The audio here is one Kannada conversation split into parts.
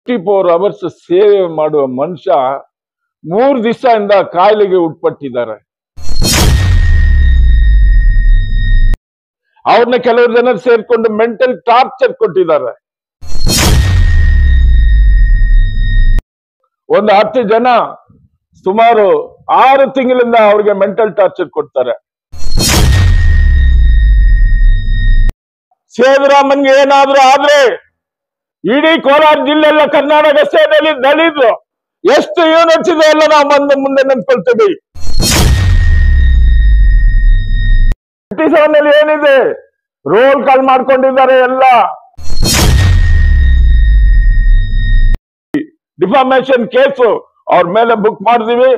24 hours ಸೇವೆ ಮಾಡುವ ಮನುಷ್ಯ 3 ದಿವಸದಿಂದ ಕಾಯಿಲೆಗೆ ಉಟ್ಪಟ್ಟಿದ್ದಾರೆ. ಅವ್ರನ್ನ ಕೆಲವರು ಜನ ಸೇರ್ಕೊಂಡು ಮೆಂಟಲ್ ಟಾರ್ಚರ್ ಕೊಟ್ಟಿದ್ದಾರೆ. ಒಂದು 10 ಜನ ಸುಮಾರು 6 ತಿಂಗಳಿಂದ ಅವ್ರಿಗೆ ಮೆಂಟಲ್ ಟಾರ್ಚರ್ ಕೊಡ್ತಾರೆ. ಸೇದುರಾಮನ್ಗೆ ಏನಾದ್ರೂ ಆದ್ರೆ ಇಡೀ ಕೋಲಾರ ಜಿಲ್ಲೆಲ್ಲ ಕರ್ನಾಟಕ ಸ್ಟೇಟಲ್ಲಿ ದಲಿತರು ಎಷ್ಟು ಯೂನಿಟ್ಸ್ ಇದೆ ಎಲ್ಲ ನಾವು ಮುಂದೆ ನಿಂತ್ಕೊಳ್ತೀವಿ. 57 ಏನಿದೆ ರೋಲ್ ಕಾಲ್ ಮಾಡ್ಕೊಂಡಿದ್ದಾರೆ. ಎಲ್ಲ ಡಿಫಾಮೇಶನ್ ಕೇಸು ಅವ್ರ ಮೇಲೆ ಬುಕ್ ಮಾಡಿದೀವಿ.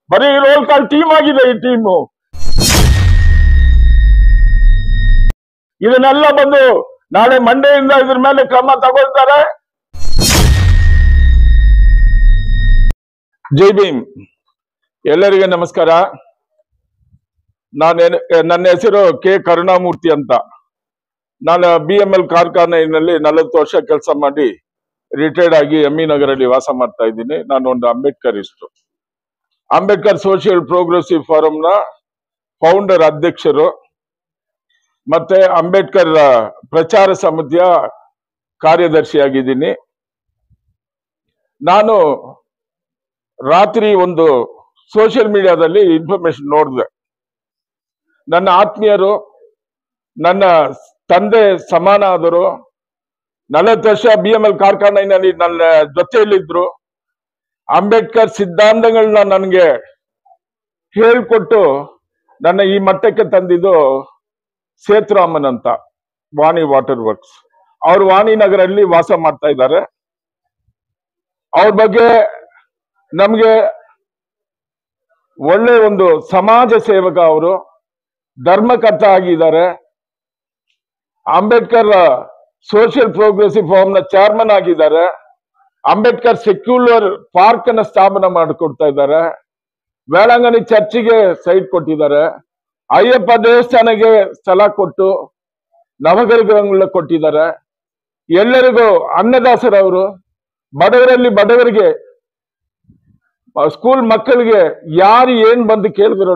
ಬರೀ ರೋಲ್ ಕಾಲ್ ಟೀಮ್ ಆಗಿದೆ ಈ ಟೀಮು. ಇದನ್ನೆಲ್ಲ ಬಂದು ನಾಳೆ ಮಂಡೆಯಿಂದ ಇದ್ರ ಮೇಲೆ ಕ್ರಮ ತಗೊಳ್ತಾರೆ. ಜೈ ಭೀಮ್. ಎಲ್ಲರಿಗೆ ನಮಸ್ಕಾರ. ನನ್ನ ಹೆಸರು ಕೆ ಕರುಣಾಮೂರ್ತಿ ಅಂತ. ನಾನು BML ಕಾರ್ಖಾನೆಯಲ್ಲಿ 40 ವರ್ಷ ಕೆಲಸ ಮಾಡಿ ರಿಟೈರ್ಡ್ ಆಗಿ ME ನಗರಲ್ಲಿ ವಾಸ ಮಾಡ್ತಾ ಇದ್ದೀನಿ. ನಾನು ಒಂದು ಅಂಬೇಡ್ಕರಿಸ್ಟು. ಅಂಬೇಡ್ಕರ್ ಸೋಷಿಯಲ್ ಪ್ರೋಗ್ರೆಸಿವ್ ಫಾರಂನ ಫೌಂಡರ್ ಅಧ್ಯಕ್ಷರು ಮತ್ತೆ ಅಂಬೇಡ್ಕರ್ ಪ್ರಚಾರ ಸಮಿತಿಯ ಕಾರ್ಯದರ್ಶಿಯಾಗಿದ್ದೀನಿ. ನಾನು ರಾತ್ರಿ ಒಂದು ಸೋಷಿಯಲ್ ಮೀಡಿಯಾದಲ್ಲಿ ಇನ್ಫಾರ್ಮೇಶನ್ ನೋಡಿದೆ. ನನ್ನ ಆತ್ಮೀಯರು, ನನ್ನ ತಂದೆ ಸಮಾನ ಆದರು, 40 ವರ್ಷ BML ಕಾರ್ಖಾನೆಯಲ್ಲಿ ನನ್ನ ಜೊತೆಯಲ್ಲಿದ್ರು. ಅಂಬೇಡ್ಕರ್ ಸಿದ್ಧಾಂತಗಳನ್ನ ನನಗೆ ಹೇಳ್ಕೊಟ್ಟು ನನ್ನ ಈ ಮಟ್ಟಕ್ಕೆ ತಂದಿದ್ದು ಸೇತುರಾಮನ್ ಅಂತ, ವಾಣಿ ವಾಟರ್ ವರ್ಕ್ಸ್. ಅವರು ವಾಣಿ ನಗರಲ್ಲಿ ವಾಸ ಮಾಡ್ತಾ ಇದ್ದಾರೆ. ಅವ್ರ ಬಗ್ಗೆ ನಮ್ಗೆ ಒಳ್ಳೆ ಒಂದು ಸಮಾಜ ಸೇವಕ, ಅವರು ಧರ್ಮಕರ್ತ ಆಗಿದ್ದಾರೆ. ಅಂಬೇಡ್ಕರ್ ಸೋಷಿಯಲ್ ಪ್ರೋಗ್ರೆಸಿವ್ ಫಾರ್ಮ್ ನ ಚೇರ್ಮನ್ ಆಗಿದ್ದಾರೆ. ಅಂಬೇಡ್ಕರ್ ಸೆಕ್ಯುಲರ್ ಪಾರ್ಕ್ ನ ಸ್ಥಾಪನೆ ಮಾಡಿಕೊಡ್ತಾ ಇದ್ದಾರೆ. ವೇಳಾಂಗಣಿ ಚರ್ಚಿಗೆ ಸೈಟ್ ಕೊಟ್ಟಿದ್ದಾರೆ. ಅಯ್ಯಪ್ಪ ದೇವಸ್ಥಾನಕ್ಕೆ ಸ್ಥಳ ಕೊಟ್ಟು ನವಗ್ರಹಗಳನ್ನ ಕೊಟ್ಟಿದ್ದಾರೆ. ಎಲ್ಲರಿಗೂ ಅನ್ನದಾಸರವರು, ಬಡವರಲ್ಲಿ ಬಡವರಿಗೆ, ಸ್ಕೂಲ್ ಮಕ್ಕಳಿಗೆ ಯಾರು ಏನ್ ಬಂದು ಕೇಳಿದ್ರು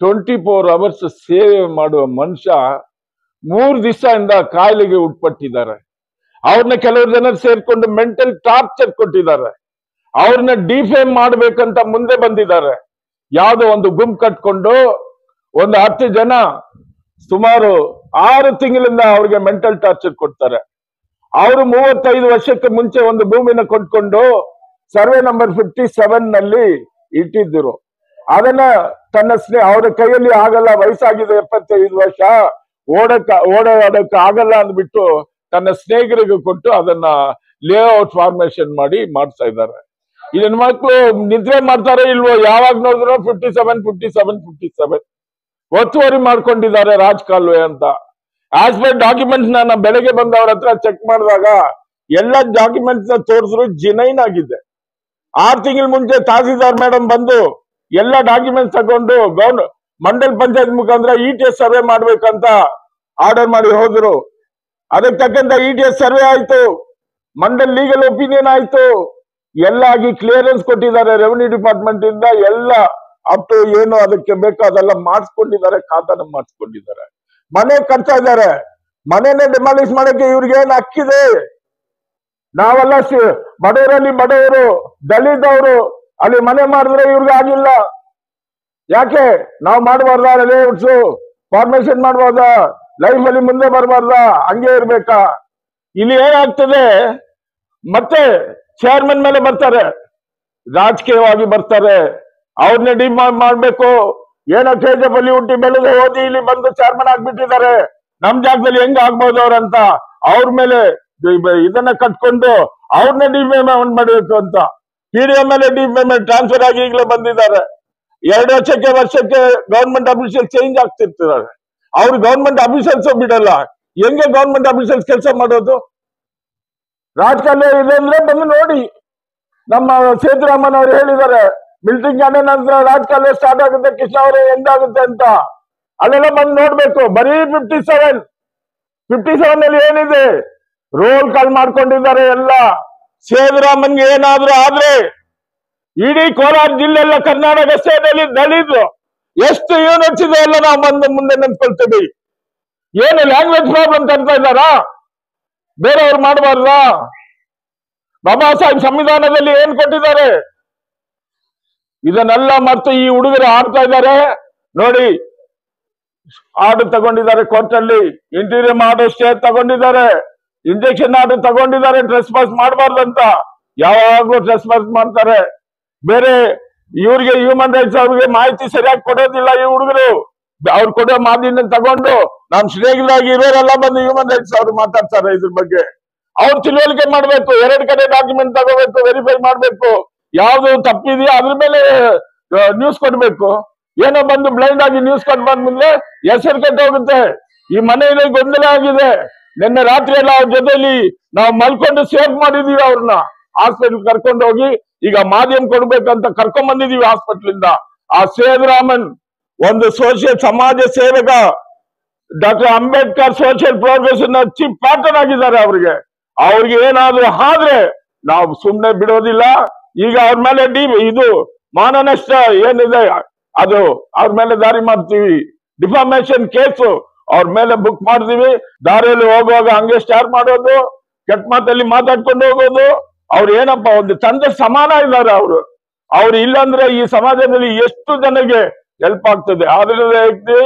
24 hours ಸೇವೆ ಮಾಡುವ ಮನುಷ್ಯ 3 ದಿವಸದಿಂದ ಕಾಯಿಲೆಗೆ ಉಟ್ಪಟ್ಟಿದ್ದಾರೆ. ಅವ್ರನ್ನ ಕೆಲವರು ಜನ ಸೇರ್ಕೊಂಡು ಮೆಂಟಲ್ ಟಾರ್ಚರ್ ಕೊಟ್ಟಿದ್ದಾರೆ. ಅವ್ರನ್ನ ಡಿಫೇಮ್ ಮಾಡ್ಬೇಕಂತ ಮುಂದೆ ಬಂದಿದ್ದಾರೆ. ಯಾವುದೋ ಒಂದು ಗುಂಪು ಕಟ್ಕೊಂಡು ಒಂದು 10 ಜನ ಸುಮಾರು 6 ತಿಂಗಳಿಂದ ಅವ್ರಿಗೆ ಮೆಂಟಲ್ ಟಾರ್ಚರ್ ಕೊಡ್ತಾರೆ. ಅವರು 35 ವರ್ಷಕ್ಕೆ ಮುಂಚೆ ಒಂದು ಭೂಮಿನ ಕೊಂಡ್ಕೊಂಡು ಸರ್ವೆ ನಂಬರ್ 57 ನಲ್ಲಿ ಇಟ್ಟಿದ್ದರು. ಅದನ್ನ ತನ್ನ ಅವ್ರ ಕೈಯಲ್ಲಿ ಆಗಲ್ಲ, ವಯಸ್ಸಾಗಿದೆ 75 ವರ್ಷ, ಓಡಾಡಕ್ಕೆ ಆಗಲ್ಲ ಅಂದ್ಬಿಟ್ಟು ತನ್ನ ಸ್ನೇಹಿತರಿಗೆ ಕೊಟ್ಟು ಅದನ್ನ ಲೇಔಟ್ ಫಾರ್ಮೇಶನ್ ಮಾಡಿ ಮಾಡ್ತಾ ಇದ್ದಾರೆ. ಇದನ್ನ ಮಕ್ಕಳು ನಿದ್ರೆ ಮಾಡ್ತಾರೆ ಇಲ್ವೋ, ಯಾವಾಗ ನೋಡಿದ್ರು 57 ಒತ್ತುವರಿ ಮಾಡ್ಕೊಂಡಿದ್ದಾರೆ ರಾಜಕಾಲುವೆ ಅಂತ. ಆಸ್ ಪರ್ ಡಾಕ್ಯುಮೆಂಟ್ಸ್ ನಾನು ಬೆಳಗ್ಗೆ ಬಂದವ್ರ ಹತ್ರ ಚೆಕ್ ಮಾಡಿದಾಗ ಎಲ್ಲ ಡಾಕ್ಯುಮೆಂಟ್ಸ್ ನ ತೋರಿಸಿದ್ರು ಜಿನೈನ್ ಆಗಿದೆ. 6 ತಿಂಗಳ ಮುಂಚೆ ತಹಸೀಲ್ದಾರ್ ಮೇಡಮ್ ಬಂದು ಎಲ್ಲ ಡಾಕ್ಯುಮೆಂಟ್ಸ್ ತಗೊಂಡು ಮಂಡಲ್ ಪಂಚಾಯತ್ ಮುಖಾಂತರ ETS ಸರ್ವೆ ಮಾಡ್ಬೇಕಂತ ಆರ್ಡರ್ ಮಾಡಿ ಹೋದ್ರು. ಅದಕ್ಕೆ ತಕ್ಕಂತ ETS ಸರ್ವೆ ಆಯ್ತು, ಮಂಡಲ್ ಲೀಗಲ್ ಒಪಿನಿಯನ್ ಆಯ್ತು, ಎಲ್ಲ ಆಗಿ ಕ್ಲಿಯರೆನ್ಸ್ ಕೊಟ್ಟಿದ್ದಾರೆ ರೆವಿನ್ಯೂ ಡಿಪಾರ್ಟ್ಮೆಂಟ್ ಇಂದ. ಎಲ್ಲ ಅಪ್ ಟು ಏನು ಅದಕ್ಕೆ ಬೇಕೋ ಅದೆಲ್ಲ ಮಾಡಿಸ್ಕೊಂಡಿದ್ದಾರೆ, ಖಾತಾನ ಮಾಡಿಸ್ಕೊಂಡಿದ್ದಾರೆ. ಮನೆ ಕಟ್ತಾ ಇದ್ದಾರೆ. ಮನೆನೇ ಡಿಮಾಲಿಷ್ ಮಾಡಕ್ಕೆ ಇವ್ರಿಗೆ ಏನ್ ಹಕ್ಕಿದೆ? ನಾವೆಲ್ಲ ಬಡವರಲ್ಲಿ ಬಡವರು, ದಲಿತವರು ಅಲ್ಲಿ ಮನೆ ಮಾಡಿದ್ರೆ ಇವ್ರಿಗೆ ಆಗಿಲ್ಲ. ಯಾಕೆ ನಾವು ಮಾಡಬಾರ್ದ? Layouts formation ಮಾಡಬಾರ್ದ? ಲೈಫ್ ಅಲ್ಲಿ ಮುಂದೆ ಬರಬಾರ್ದ? ಹಂಗೆ ಇರ್ಬೇಕಾ? ಇಲ್ಲಿ ಏನಾಗ್ತದೆ, ಮತ್ತೆ ಚೇರ್ಮನ್ ಮೇಲೆ ಬರ್ತಾರೆ, ರಾಜಕೀಯವಾಗಿ ಬರ್ತಾರೆ. ಅವ್ರನ್ನೇ ಡಿಮಾಂಡ್ ಮಾಡ್ಬೇಕು. ಏನೋ KGF ಅಲ್ಲಿ ಹುಟ್ಟಿ ಬೆಳೆದು ಓದಿ ಇಲ್ಲಿ ಬಂದು ಚೇರ್ಮನ್ ಆಗ್ಬಿಟ್ಟಿದ್ದಾರೆ, ನಮ್ ಜಾಗದಲ್ಲಿ ಹೆಂಗ್ ಆಗ್ಬೋದು ಅವ್ರಂತ ಅವ್ರ ಮೇಲೆ ಇದನ್ನ ಕಟ್ಕೊಂಡು ಅವ್ರನ್ನೇ ಡಿಪೇಮೆಂಟ್ ಮಾಡಬೇಕು ಅಂತ PDO ಮೇಲೆ ಡಿಪೇಮೆಂಟ್ ಟ್ರಾನ್ಸ್ಫರ್ ಆಗಿ ಈಗಲೇ ಬಂದಿದ್ದಾರೆ. 2 ವರ್ಷಕ್ಕೆ ಗವರ್ಮೆಂಟ್ ಅಫಿಷಿಯಲ್ ಚೇಂಜ್ ಆಗ್ತಿರ್ತಾರೆ. ಅವ್ರು ಗವರ್ಮೆಂಟ್ ಅಫಿಷಿಯಲ್ಸ್ ಬಿಡಲ್ಲ. ಹೆಂಗೆ ಗವರ್ಮೆಂಟ್ ಅಫಿಷಿಯಲ್ಸ್ ಕೆಲಸ ಮಾಡೋದು? ರಾಜಕಾರಣ ಇದೆ ಅಂದ್ರೆ ಬಂದು ನೋಡಿ. ನಮ್ಮ ಸೇತುರಾಮನ್ ಅವರು ಹೇಳಿದ್ದಾರೆ, ಮಿಲಿಟರಿ ಆದ ನಂತರ ರಾಜಕಾರಣ ಸ್ಟಾರ್ಟ್ ಆಗುತ್ತೆ, ಕೃಷ್ಣ ಅವರೇ ಎಂದಾಗುತ್ತೆ ಅಂತ. ಅಲ್ಲೆಲ್ಲ ಬಂದು ನೋಡ್ಬೇಕು. ಬರೀ 57 57 ಅಲ್ಲಿ ಏನಿದೆ? ರೋಲ್ ಕಾಲ್ ಮಾಡ್ಕೊಂಡಿದ್ದಾರೆ ಎಲ್ಲ. ಸೇದುರಾಮನ್ಗೆ ಏನಾದ್ರೂ ಆದ್ರೆ ಇಡೀ ಕೋಲಾರ ಜಿಲ್ಲೆ ಎಲ್ಲ ಕರ್ನಾಟಕ ಸ್ಟೇಟಲ್ಲಿ ದಲಿತರು ಎಷ್ಟು ಯೂನಿಟ್ಸ್ ಇದೆ ಎಲ್ಲ ನಾವು ಬಂದು ಮುಂದೆ ನಿಂತ್ಕೊಳ್ತೀವಿ. ಏನು ಲ್ಯಾಂಗ್ವೇಜ್ ಪ್ರಾಬ್ಲಮ್ ತರ್ತಾ ಇದ್ದಾರಾ? ಬೇರೆಯವ್ರು ಮಾಡಬಾರ್ದಾ? ಬಾಬಾ ಸಾಹೇಬ್ ಸಂವಿಧಾನದಲ್ಲಿ ಏನ್ ಕೊಟ್ಟಿದ್ದಾರೆ? ಇದನ್ನೆಲ್ಲ ಮತ್ತು ಈ ಹುಡುಗರು ಆಡ್ತಾ ಇದ್ದಾರೆ ನೋಡಿ. ಆರ್ಡರ್ ತಗೊಂಡಿದ್ದಾರೆ ಕೋರ್ಟ್ ಅಲ್ಲಿ, ಇಂಟೀರಿಯಂ ಆರ್ಡರ್ ಸ್ಟೇ ತಗೊಂಡಿದ್ದಾರೆ, ಇಂಜೆಕ್ಷನ್ ಆರ್ಡರ್ ತಗೊಂಡಿದ್ದಾರೆ, ಡ್ರೆಸ್ ಪಾಸ್ ಮಾಡಬಾರ್ದಂತ. ಯಾವಾಗ್ಲೂ ಡ್ರೆಸ್ ಪಾಸ್ ಮಾಡ್ತಾರೆ. ಬೇರೆ ಇವ್ರಿಗೆ ಹ್ಯೂಮನ್ ರೈಟ್ಸ್ ಅವ್ರಿಗೆ ಮಾಹಿತಿ ಸರಿಯಾಗಿ ಕೊಡೋದಿಲ್ಲ ಈ ಹುಡುಗರು. ಅವ್ರು ಕೊಡೋ ಮಾಹಿತಿನ ತಗೊಂಡು ನಮ್ ಶ್ರೇಷ್ಠರಾಗಿ ಇರೋರೆಲ್ಲ ಬಂದು ಹ್ಯೂಮನ್ ರೈಟ್ಸ್ ಅವ್ರು ಮಾತಾಡ್ತಾರೆ ಇದ್ರ ಬಗ್ಗೆ. ಅವ್ರು ತಿಳುವಳಿಕೆ ಮಾಡ್ಬೇಕು, 2 ಕಡೆ ಡಾಕ್ಯುಮೆಂಟ್ ತಗೋಬೇಕು, ವೆರಿಫೈ ಮಾಡ್ಬೇಕು, ಯಾವ್ದು ತಪ್ಪಿದೆಯೋ ಅದ್ರ ಮೇಲೆ ನ್ಯೂಸ್ ಕೊಡ್ಬೇಕು. ಏನೋ ಬಂದು ಬ್ಲೈಂಡ್ ಆಗಿ ನ್ಯೂಸ್ ಕೊಟ್ಟು ಬಂದ್ಮೇಲೆ ಹೆಸರು ಕೆಟ್ಟ ಹೋಗುತ್ತೆ. ಈ ಮನೆಯಲ್ಲಿ ಗೊಂದಲ ಆಗಿದೆ. ನಿನ್ನೆ ರಾತ್ರಿ ಎಲ್ಲ ಅವ್ರ ಜೊತೆಲಿ ನಾವು ಮಲ್ಕೊಂಡು ಸೇಫ್ ಮಾಡಿದೀವಿ. ಅವ್ರನ್ನ ಹಾಸ್ಪಿಟಲ್ ಕರ್ಕೊಂಡು ಹೋಗಿ ಈಗ ಮಾಧ್ಯಮ ಕೊಡ್ಬೇಕಂತ ಕರ್ಕೊಂಡ್ ಬಂದಿದೀವಿ ಹಾಸ್ಪಿಟಲ್ ಇಂದ. ಆ ಸೇದುರಾಮನ್ ಒಂದು ಸಮಾಜ ಸೇವಕ, doctor Ambedkar social progress chief partner ಆಗಿದ್ದಾರೆ. ಅವ್ರಿಗೆ ಏನಾದ್ರೂ ಆದ್ರೆ ನಾವು ಸುಮ್ನೆ ಬಿಡೋದಿಲ್ಲ. ಈಗ ಅವ್ರ ಮೇಲೆ ಇದು ಮಾನನಷ್ಟ ಏನಿದೆ ಅದು ಅವ್ರ ಮೇಲೆ ದಾರಿ ಮಾಡ್ತೀವಿ. ಡಿಫಾಮೇಶನ್ ಕೇಸು ಅವ್ರ ಮೇಲೆ ಬುಕ್ ಮಾಡ್ತೀವಿ. ದಾರಿಯಲ್ಲಿ ಹೋಗುವಾಗ ಹಂಗೆ ಸ್ಟಾರ್ ಮಾಡೋದು, ಕೆಟ್ಟ ಮಾತಲ್ಲಿ ಮಾತಾಡ್ಕೊಂಡು ಹೋಗೋದು. ಅವ್ರು ಏನಪ್ಪ ಒಂದು ತಂದೆ ಸಮಾನ ಇದ್ದಾರೆ ಅವ್ರು ಇಲ್ಲಾಂದ್ರೆ ಈ ಸಮಾಜದಲ್ಲಿ ಎಷ್ಟು ಜನಕ್ಕೆ ಹೆಲ್ಪ್ ಆಗ್ತದೆ. ಆದ್ರಿಂದ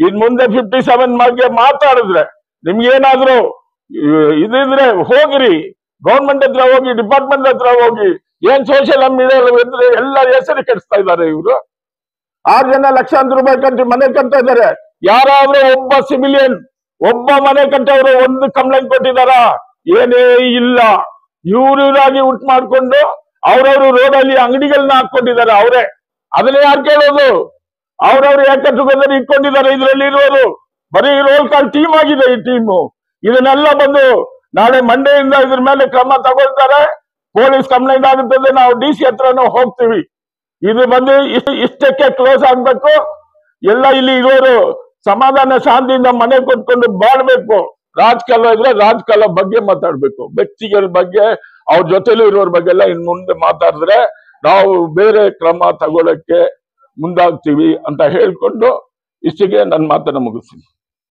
ಇನ್ ಮುಂದೆ 57 ಬಗ್ಗೆ ಮಾತಾಡಿದ್ರೆ ನಿಮ್ಗೇನಾದ್ರು ಇದಿದ್ರೆ ಹೋಗಿರಿ, ಗೌರ್ಮೆಂಟ್ ಹತ್ರ ಹೋಗಿ, ಡಿಪಾರ್ಟ್ಮೆಂಟ್ ಹತ್ರ ಹೋಗಿ. ಏನ್ ಸೋಷಿಯಲ್ ಮೀಡಿಯಾ ಇದ್ರೆ ಎಲ್ಲ ಹೆಸರು ಕೆಡಿಸ್ತಾ ಇದ್ದಾರೆ ಇವರು. 6 ಜನ ಲಕ್ಷಾಂತರ ರೂಪಾಯಿ ಕಟ್ಟಿ ಮನೆ ಕಟ್ತಾ ಇದ್ದಾರೆ. ಯಾರಾದ್ರೂ ಒಬ್ಬ ಸಿವಿಲಿಯನ್ ಒಬ್ಬ ಮನೆ ಕಟ್ಟವರು ಒಂದು ಕಂಪ್ಲೇಂಟ್ ಕೊಟ್ಟಿದಾರ? ಏನೇ ಇಲ್ಲ. ಇವ್ರಾಗಿ ಉಟ್ ಮಾಡ್ಕೊಂಡು ಅವ್ರವ್ರು ರೋಡಲ್ಲಿ ಅಂಗಡಿಗಳನ್ನ ಹಾಕೊಂಡಿದ್ದಾರೆ ಅವರೇ. ಅದನ್ನ ಯಾರು ಕೇಳೋದು? ಅವ್ರವ್ರು ಯಾಕೆ ಟುಗೆದರ್ ಇಟ್ಕೊಂಡಿದ್ದಾರೆ ಇದ್ರಲ್ಲಿ ಇರೋರು? ಬರೀ ರೋಲ್ ಕಾಲ್ ಟೀಮ್ ಆಗಿದೆ ಈ ಟೀಮು. ಇದನ್ನೆಲ್ಲ ಬಂದು ನಾಳೆ ಮಂಡೆಯಿಂದ ಇದ್ರ ಮೇಲೆ ಕ್ರಮ ತಗೊಳ್ತಾರೆ. ಪೊಲೀಸ್ ಕಂಪ್ಲೇಂಟ್ ಆಗುತ್ತದೆ, ನಾವು DC ಹತ್ರನೂ ಹೋಗ್ತೀವಿ. ಇದು ಬಂದು ಇಷ್ಟಕ್ಕೆ ಕ್ಲೋಸ್ ಆಗ್ಬೇಕು. ಎಲ್ಲ ಇಲ್ಲಿ ಇರೋರು ಸಮಾಧಾನ ಶಾಂತಿಯಿಂದ ಮನೆ ಕೊಟ್ಕೊಂಡು ಬಾಳ್ಬೇಕು. ರಾಜಕಾಲ ಇದ್ರೆ ರಾಜಕಾಲ ಬಗ್ಗೆ ಮಾತಾಡ್ಬೇಕು. ವ್ಯಕ್ತಿಗಳ ಬಗ್ಗೆ ಅವ್ರ ಜೊತೆಲಿ ಇರೋರ ಬಗ್ಗೆ ಎಲ್ಲ ಇನ್ ಮುಂದೆ ಮಾತಾಡಿದ್ರೆ ನಾವು ಬೇರೆ ಕ್ರಮ ತಗೊಳಕ್ಕೆ ಮುಂದಾಗ್ತೀವಿ ಅಂತ ಹೇಳ್ಕೊಂಡು ಇಷ್ಟಿಗೆ ನನ್ನ ಮಾತನ್ನ ಮುಗಿಸ್ತೀನಿ.